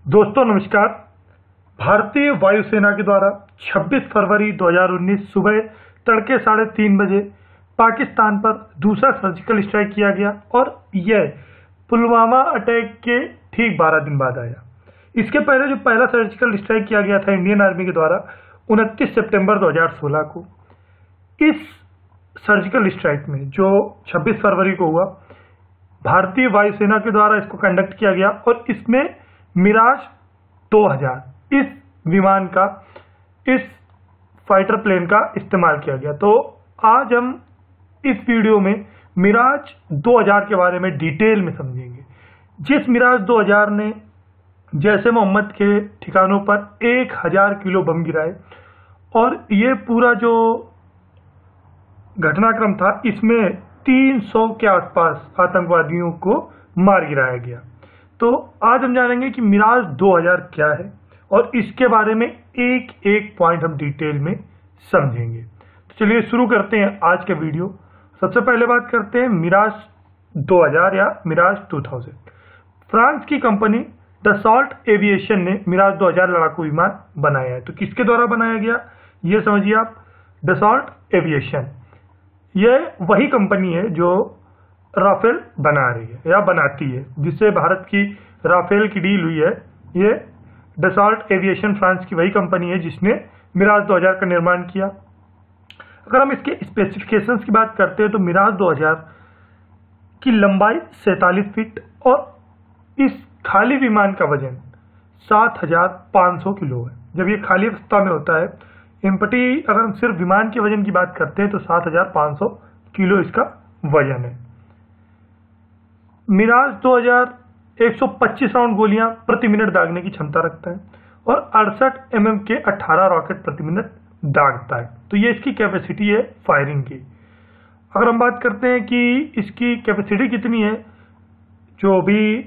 दोस्तों नमस्कार। भारतीय वायुसेना के द्वारा 26 फरवरी 2019 सुबह तड़के 3:30 बजे पाकिस्तान पर दूसरा सर्जिकल स्ट्राइक किया गया और यह पुलवामा अटैक के ठीक 12 दिन बाद आया। इसके पहले जो पहला सर्जिकल स्ट्राइक किया गया था इंडियन आर्मी के द्वारा 29 सितंबर 2016 को। इस सर्जिकल स्ट्राइक में जो 26 फरवरी को हुआ, भारतीय वायुसेना के द्वारा इसको कंडक्ट किया गया और इसमें मिराज 2000 इस विमान का, इस फाइटर प्लेन का इस्तेमाल किया गया। तो आज हम इस वीडियो में मिराज 2000 के बारे में डिटेल में समझेंगे। जिस मिराज 2000 ने जैसे मोहम्मद के ठिकानों पर 1000 किलो बम गिराए और ये पूरा जो घटनाक्रम था, इसमें 300 के आसपास आतंकवादियों को मार गिराया गया। तो आज हम जानेंगे कि मिराज 2000 क्या है और इसके बारे में एक एक पॉइंट हम डिटेल में समझेंगे। तो चलिए शुरू करते हैं आज का वीडियो। सबसे पहले बात करते हैं मिराज 2000 या मिराज 2000। फ्रांस की कंपनी डसॉल्ट एविएशन ने मिराज 2000 लड़ाकू विमान बनाया है। तो किसके द्वारा बनाया गया ये समझिए आप। डसॉल्ट एविएशन यह वही कंपनी है जो राफेल बना रही है या बनाती है, जिससे भारत की राफेल की डील हुई है। ये डसॉल्ट एविएशन फ्रांस की वही कंपनी है जिसने मिराज 2000 का निर्माण किया। अगर हम इसके स्पेसिफिकेशंस की बात करते हैं तो मिराज 2000 की लंबाई 47 फीट और इस खाली विमान का वजन 7500 किलो है। जब ये खाली अवस्था में होता है, एम्प्टी, अगर हम सिर्फ विमान के वजन की बात करते हैं तो 7500 किलो इसका वजन है। मिराज 2000 125 राउंड गोलियां प्रति मिनट दागने की क्षमता रखता है और 68 mm के 18 रॉकेट प्रति मिनट दागता है। तो ये इसकी कैपेसिटी है फायरिंग की। अगर हम बात करते हैं कि इसकी कैपेसिटी कितनी है जो भी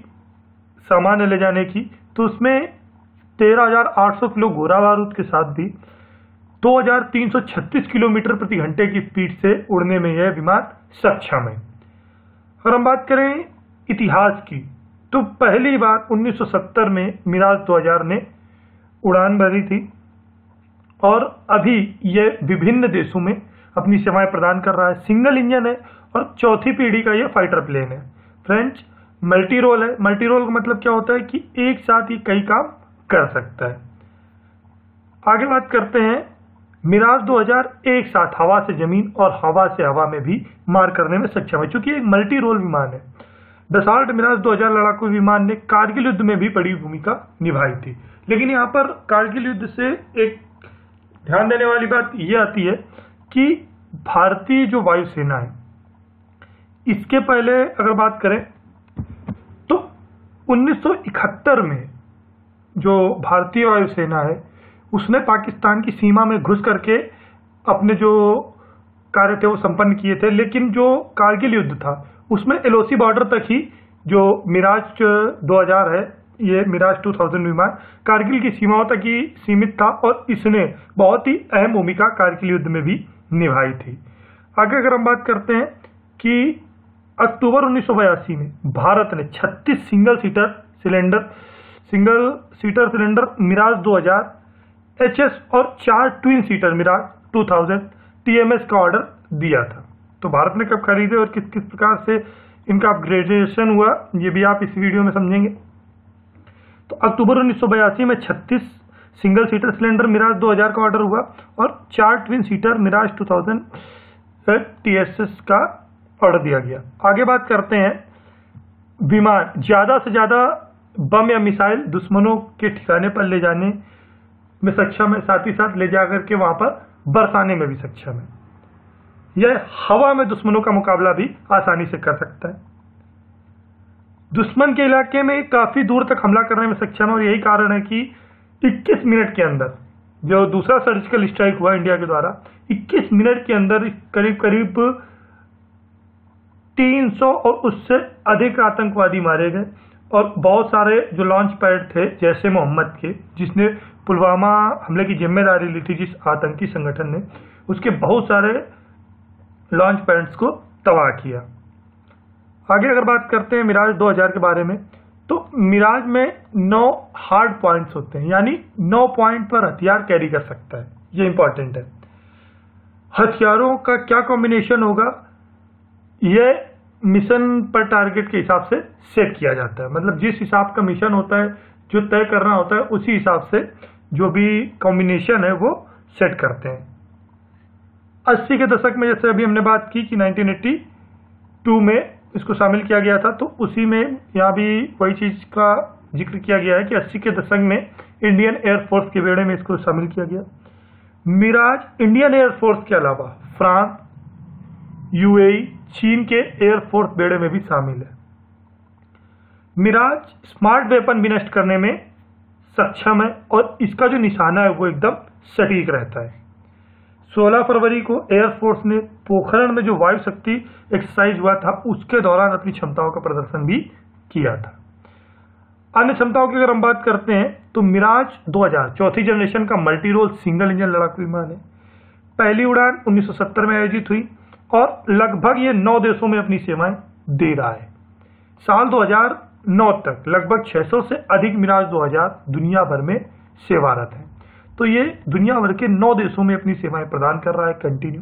सामान ले जाने की, तो उसमें 13,800 किलो गोला बारूद के साथ भी 2336 किलोमीटर प्रति घंटे की स्पीड से उड़ने में यह विमान सक्षम है। अगर हम बात करें इतिहास की, तो पहली बार 1970 में मिराज 2000 ने उड़ान भरी थी और अभी यह विभिन्न देशों में अपनी सेवाएं प्रदान कर रहा है। सिंगल इंजन है और चौथी पीढ़ी का यह फाइटर प्लेन है। फ्रेंच मल्टी रोल है। मल्टी रोल का मतलब क्या होता है कि एक साथ ही कई काम कर सकता है। आगे बात करते हैं, मिराज 2000 एक साथ हवा से जमीन और हवा से हवा में भी मार करने में सक्षम है, क्योंकि एक मल्टी रोल विमान है। डसॉल्ट मिराज 2000 लड़ाकू विमान ने कारगिल युद्ध में भी बड़ी भूमिका निभाई थी। लेकिन यहाँ पर कारगिल युद्ध से एक ध्यान देने वाली बात यह आती है कि भारतीय जो वायुसेना है, इसके पहले अगर बात करें तो 1971 में जो भारतीय वायुसेना है उसने पाकिस्तान की सीमा में घुस करके अपने जो कार्य थे वो संपन्न किए थे। लेकिन जो कारगिल युद्ध था उसमें एलओसी बॉर्डर तक ही जो मिराज 2000 है, ये मिराज 2000 विमान कारगिल की सीमाओं तक ही सीमित था और इसने बहुत ही अहम भूमिका कारगिल युद्ध में भी निभाई थी। आगे अगर हम बात करते हैं कि अक्टूबर 1982 में भारत ने 36 single seater cylinder Mirage 2000 HS और 4 ट्विन सीटर मिराज 2000 टीएमएस का ऑर्डर दिया था। तो भारत ने कब खरीदे और किस किस प्रकार से इनका अपग्रेडेशन हुआ, ये भी आप इस वीडियो में समझेंगे। तो अक्टूबर 1982 में 36 सिंगल सीटर सिलेंडर मिराज 2000 का ऑर्डर हुआ और 4 ट्विन सीटर मिराज 2000 टीएसएस का ऑर्डर दिया गया। आगे बात करते हैं, विमान ज्यादा से ज्यादा बम या मिसाइल दुश्मनों के ठिकाने पर ले जाने में सक्षम है, साथ ही साथ ले जाकर के वहां पर बरसाने में भी सक्षम है। यह हवा में दुश्मनों का मुकाबला भी आसानी से कर सकता है। दुश्मन के इलाके में काफी दूर तक हमला करने में सक्षम है और यही कारण है कि 21 मिनट के अंदर जो दूसरा सर्जिकल स्ट्राइक हुआ इंडिया के द्वारा, 21 मिनट के अंदर करीब करीब 300 और उससे अधिक आतंकवादी मारे गए और बहुत सारे जो लॉन्च पैड थे जैसे मोहम्मद के, जिसने पुलवामा हमले की जिम्मेदारी ली थी जिस आतंकी संगठन ने, उसके बहुत सारे लॉन्च पैड्स को तबाह किया। आगे अगर बात करते हैं मिराज 2000 के बारे में, तो मिराज में 9 हार्ड पॉइंट्स होते हैं, यानी 9 पॉइंट पर हथियार कैरी कर सकता है। ये इंपॉर्टेंट है। हथियारों का क्या कॉम्बिनेशन होगा, यह मिशन पर टारगेट के हिसाब से सेट किया जाता है। मतलब जिस हिसाब का मिशन होता है, जो तय करना होता है, उसी हिसाब से जो भी कॉम्बिनेशन है वो सेट करते हैं। 80 के दशक में जैसे अभी हमने बात की कि 1982 में इसको शामिल किया गया था, तो उसी में यहाँ भी वही चीज का जिक्र किया गया है कि 80 के दशक में इंडियन एयरफोर्स के बेड़े में इसको शामिल किया गया। मिराज इंडियन एयरफोर्स के अलावा फ्रांस, यूएई, चीन के एयरफोर्स बेड़े में भी शामिल है। मिराज स्मार्ट वेपन भी नष्ट करने में सक्षम है और इसका जो निशाना है वो एकदम सटीक रहता है। 16 फरवरी को एयरफोर्स ने पोखरण में जो वायु शक्ति एक्सरसाइज हुआ था, उसके दौरान अपनी क्षमताओं का प्रदर्शन भी किया था। अन्य क्षमताओं की अगर हम बात करते हैं तो मिराज 2000 चौथी जनरेशन का मल्टी रोल सिंगल इंजन लड़ाकू विमान है। पहली उड़ान 1970 में आयोजित हुई और लगभग ये 9 देशों में अपनी सेवाएं दे रहा है। साल 2009 तक लगभग 600 से अधिक मिराज 2000 दुनिया भर में सेवारत है। तो ये दुनिया भर के 9 देशों में अपनी सेवाएं प्रदान कर रहा है कंटिन्यू।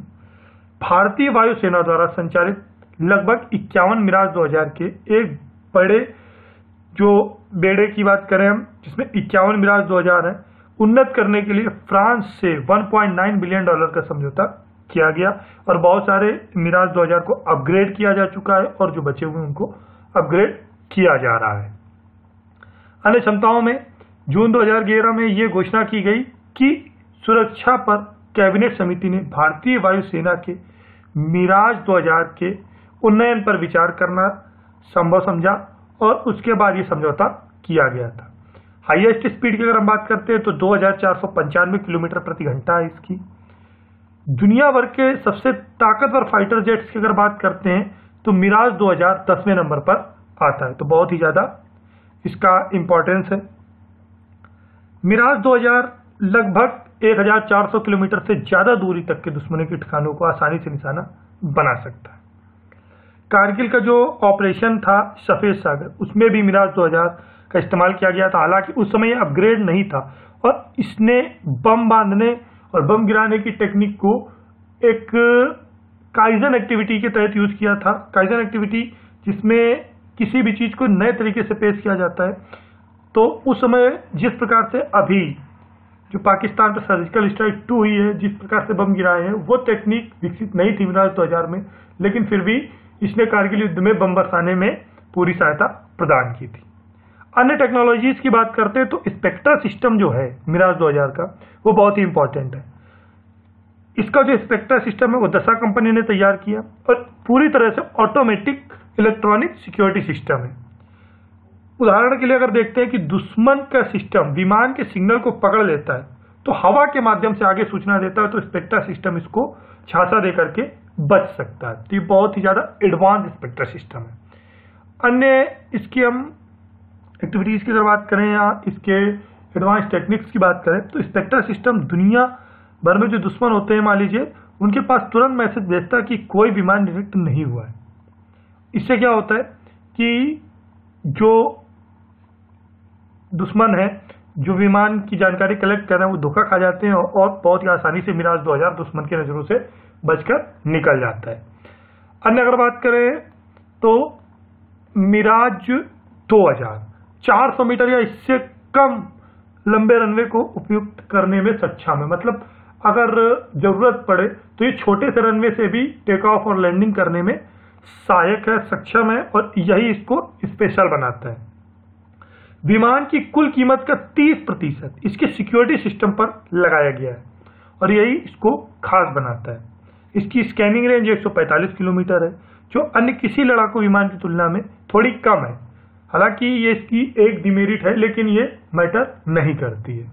भारतीय वायुसेना द्वारा संचालित लगभग 51 मिराज 2000 के एक बड़े जो बेड़े की बात करें हम, जिसमें 51 मिराज 2000 है, उन्नत करने के लिए फ्रांस से $1.9 बिलियन का समझौता किया गया और बहुत सारे मिराज 2000 को अपग्रेड किया जा चुका है और जो बचे हुए उनको अपग्रेड किया जा रहा है। अन्य क्षमताओं में जून 2011 में यह घोषणा की गई कि सुरक्षा पर कैबिनेट समिति ने भारतीय वायुसेना के मिराज 2000 के उन्नयन पर विचार करना संभव समझा और उसके बाद ये समझौता किया गया था। हाईएस्ट स्पीड की अगर हम बात करते हैं तो 2495 किलोमीटर प्रति घंटा है इसकी। दुनिया भर के सबसे ताकतवर फाइटर जेट्स की अगर बात करते हैं तो मिराज 2000 10वें नंबर पर आता है, तो बहुत ही ज्यादा इसका इंपॉर्टेंस है। मिराज 2000 लगभग 1400 किलोमीटर से ज्यादा दूरी तक के दुश्मनों के ठिकानों को आसानी से निशाना बना सकता है। कारगिल का जो ऑपरेशन था सफेद सागर, उसमें भी मिराज 2000 का इस्तेमाल किया गया था। हालांकि उस समय यह अपग्रेड नहीं था और इसने बम बांधने और बम गिराने की टेक्निक को एक काइजन एक्टिविटी के तहत यूज किया था। काइजन एक्टिविटी जिसमें किसी भी चीज को नए तरीके से पेश किया जाता है। तो उस समय जिस प्रकार से अभी जो पाकिस्तान पर सर्जिकल स्ट्राइक 2 हुई है, जिस प्रकार से बम गिराए हैं, वो टेक्निक विकसित नहीं थी मिराज 2000 में, लेकिन फिर भी इसने कारगिल युद्ध में बम बरसाने में पूरी सहायता प्रदान की थी। अन्य टेक्नोलॉजीज की बात करते हैं तो स्पेक्ट्रा सिस्टम जो है मिराज 2000 का, वो बहुत ही इंपॉर्टेंट है। इसका जो स्पेक्ट्रा सिस्टम है वो दसा कंपनी ने तैयार किया और पूरी तरह से ऑटोमेटिक इलेक्ट्रॉनिक सिक्योरिटी सिस्टम है। उदाहरण के लिए अगर देखते हैं कि दुश्मन का सिस्टम विमान के सिग्नल को पकड़ लेता है तो हवा के माध्यम से आगे सूचना देता है, तो स्पेक्ट्रा सिस्टम इसको झांसा दे करके बच सकता है। तो ये बहुत ही ज्यादा एडवांस स्पेक्ट्रा सिस्टम है। अन्य इसकी हम एक्टिविटीज की अगर बात करें या इसके एडवांस टेक्निक्स की बात करें तो स्पेक्ट्रा सिस्टम दुनिया भर में जो दुश्मन होते हैं, मान लीजिए, उनके पास तुरंत मैसेज भेजता है कि कोई विमान डिटेक्ट नहीं हुआ है। इससे क्या होता है कि जो दुश्मन है, जो विमान की जानकारी कलेक्ट कर रहे हैं, वो धोखा खा जाते हैं और बहुत ही आसानी से मिराज 2000 दुश्मन की नजरों से बचकर निकल जाता है। अन्य अगर बात करें तो मिराज 2000 400 मीटर या इससे कम लंबे रनवे को उपयुक्त करने में सक्षम है। मतलब अगर जरूरत पड़े तो ये छोटे से रनवे से भी टेक ऑफ और लैंडिंग करने में सहायक है, सक्षम है और यही इसको स्पेशल बनाता है। विमान की कुल कीमत का 30% इसके सिक्योरिटी सिस्टम पर लगाया गया है और यही इसको खास बनाता है। इसकी स्कैनिंग रेंज 145 किलोमीटर है, जो अन्य किसी लड़ाकू विमान की तुलना में थोड़ी कम है। हालांकि ये इसकी एक डिमेरिट है, लेकिन ये मैटर नहीं करती है।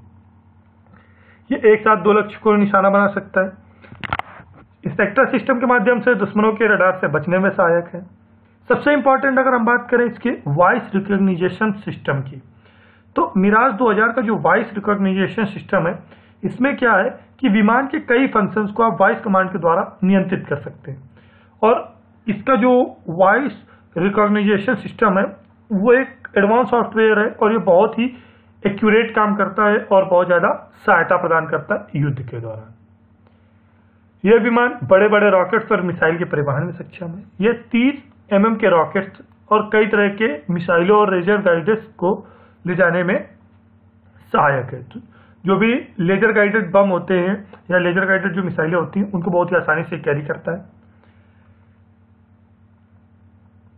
ये एक साथ 2 लक्ष्य को निशाना बना सकता है। स्पेक्ट्रा सिस्टम के माध्यम से दुश्मनों के रडार से बचने में सहायक है। सबसे इंपॉर्टेंट अगर हम बात करें इसके वॉइस रिकॉग्निशन सिस्टम की, तो मिराज 2000 का जो वॉइस रिकॉग्निशन सिस्टम है, इसमें क्या है कि विमान के कई फंक्शंस को आप वॉइस कमांड के द्वारा नियंत्रित कर सकते हैं और इसका जो वॉइस रिकॉग्निशन सिस्टम है वो एक एडवांस सॉफ्टवेयर है और ये बहुत ही एक्यूरेट काम करता है और बहुत ज़्यादा सहायता प्रदान करता है युद्ध के दौरान। यह विमान बड़े बड़े रॉकेट्स और मिसाइल के परिवहन में सक्षम है। यह 30 mm के रॉकेट्स और कई तरह के मिसाइलों और लेजर गाइडेड को ले जाने में सहायक है। जो भी लेजर गाइडेड बम होते हैं या लेजर गाइडेड जो मिसाइलें होती हैं उनको बहुत ही आसानी से कैरी करता है।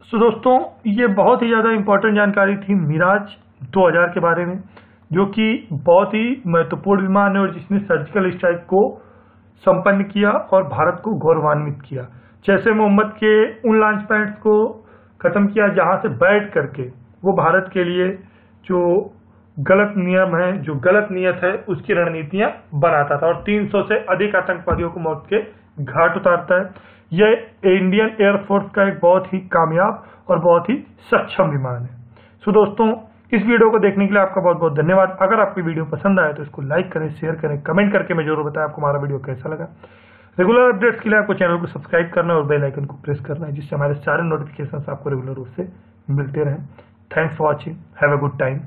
सो दोस्तों, ये बहुत ही ज़्यादा इंपॉर्टेंट जानकारी थी मिराज 2000 के बारे में, जो कि बहुत ही महत्वपूर्ण विमान है और जिसने सर्जिकल स्ट्राइक को संपन्न किया और भारत को गौरवान्वित किया। जैसे मोहम्मद के उन लॉन्च पैड्स को खत्म किया जहां से बैठ करके वो भारत के लिए जो गलत नियम है, जो गलत नियत है, उसकी रणनीतियां बनाता था और 300 से अधिक आतंकवादियों को मौत के घाट उतारता है। यह इंडियन एयरफोर्स का एक बहुत ही कामयाब और बहुत ही सक्षम विमान है। सो दोस्तों, इस वीडियो को देखने के लिए आपका बहुत बहुत धन्यवाद। अगर आपकी वीडियो पसंद आए तो इसको लाइक करें, शेयर करें, कमेंट करके मैं जरूर बताएं आपको हमारा वीडियो कैसा लगा। रेगुलर अपडेट्स के लिए आपको चैनल को सब्सक्राइब करना है और बेल आइकन को प्रेस करना है, जिससे हमारे सारे नोटिफिकेशन आपको रेगुलर रूप से मिलते रहें। Thanks for watching, have a good time.